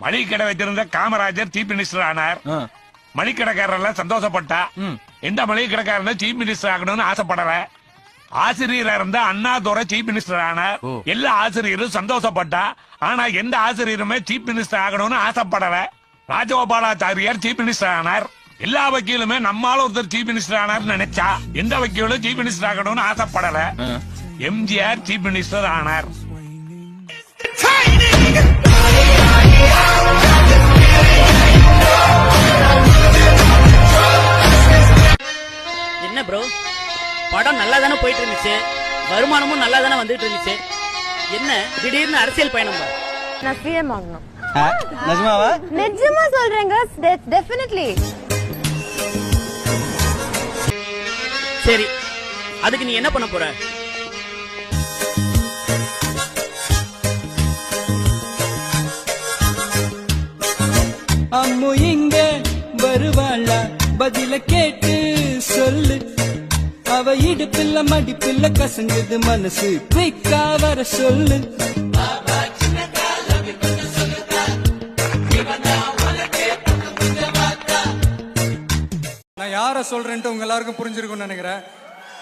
மளிகை கடை வச்சிருந்த காமராஜர் சீஃப் மினிஸ்டர் ஆனார். மளிகடைக்காரர்லாம் சந்தோஷப்பட்டா. எந்த மளிகை கடைக்காரன் சீஃப் மினிஸ்டர் ஆகணும்னு ஆசைப்படல. ஆசிரியரா இருந்த அண்ணாதுரை சீஃப் மினிஸ்டர் ஆனார். எல்லா ஆசிரியரும் சந்தோஷப்பட்டா. ஆனா எந்த ஆசிரியருமே சீஃப் மினிஸ்டர் ஆகணும்னு ஆசைப்படல. ராஜகோபாலாச்சாரியார் சீஃப் மினிஸ்டர் ஆனார். எல்லா வக்கீலுமே நம்மால ஒருத்தர் சீஃப் மினிஸ்டர் ஆனார் நினைச்சா எந்த வக்கீலும் சீஃப் மினிஸ்டர் ஆகணும்னு ஆசைப்படல. எம்ஜிஆர் சீஃப் மினிஸ்டர் ஆனார். என்ன ப்ரோ, படம் நல்லா தானே போயிட்டு இருந்துச்சு, வருமானமும் நல்லா தானே வந்துட்டு இருந்துச்சு, என்ன திடீர்னு அரசியல் பயணம்? நான் சிஎம் ஆகணும். நிஜமாவா? நிஜமா சொல்றேங்க, டெஃபினெட்லி. சரி, அதுக்கு நீ என்ன பண்ண போற? அம்மு இங்க வருவாளா, பதில கேட்டு சொல்லு. அவ இடுப்பில்ல மடிப்பில்ல கசங்குது மனசு, குயிக்கா வர சொல்லு. நான் யார சொல்றேன்ட்டு உங்க எல்லாருக்கும் புரிஞ்சிருக்கும்னு நினைக்கிறேன்.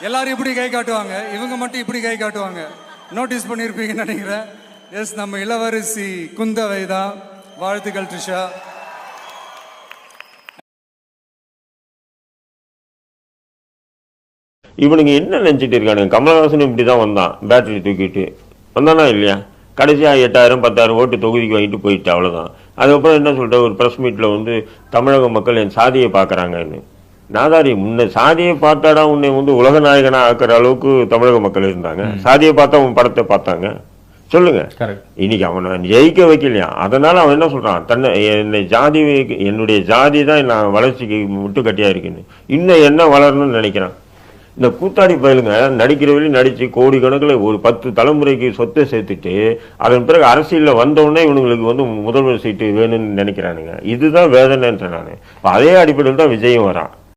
எல்லாரும் இப்படி கை காட்டுவாங்க, இவங்க மட்டும் இப்படி கை காட்டுவாங்க. நோட்டீஸ் பண்ணிருப்பீங்கன்னு நினைக்கிறேன். எஸ், நம்ம இளவரசி குந்தவை தான். வாழ்த்துக்கள் ட்ரிஷா. இவனுங்க என்ன நினைச்சிட்டு இருக்கானுங்க? கமலஹாசன் இப்படிதான் வந்தான், பேட்டரி தூக்கிட்டு வந்தானா இல்லையா? கடைசியா 8000 10,000 ஓட்டு தொகுதிக்கு வாங்கிட்டு போயிட்டு, அவ்வளவுதான். அதுக்கப்புறம் என்ன சொல்ற, ஒரு பிரஸ் மீட்ல வந்து தமிழக மக்கள் என் சாதியை பாக்குறாங்கன்னு. நாதாரி, முன்ன சாதியை பார்த்தாடா உன்னை வந்து உலக நாயகனா ஆக்குற அளவுக்கு தமிழக மக்கள் இருந்தாங்க. சாதியை பார்த்தா உன் படத்தை பார்த்தாங்க. சொல்லுங்க. இன்னைக்கு அவனை ஜெயிக்க வைக்கலையா, அதனால அவன் என்ன சொல்றான், தன்னை என்னை ஜாதி, என்னுடைய ஜாதி தான் நான் வளர்ச்சிக்கு முட்டுக்கட்டியா இருக்குன்னு. இன்னும் என்ன வளரணும்னு நினைக்கிறான். இந்த கூத்தாடி பயலுங்க நடிக்கிற வழி நடிச்சு கோடிக்கணக்கில் ஒரு 10 தலைமுறைக்கு சொத்தை சேர்த்துட்டு அதன் பிறகு அரசியலில் வந்தவுடனே இவனுங்களுக்கு வந்து முதல்வர் சீட்டு வேணும்னு நினைக்கிறானுங்க. இதுதான் வேதனைன்ற நான். அதே அடிப்படையில் தான் விஜயம் வரான்.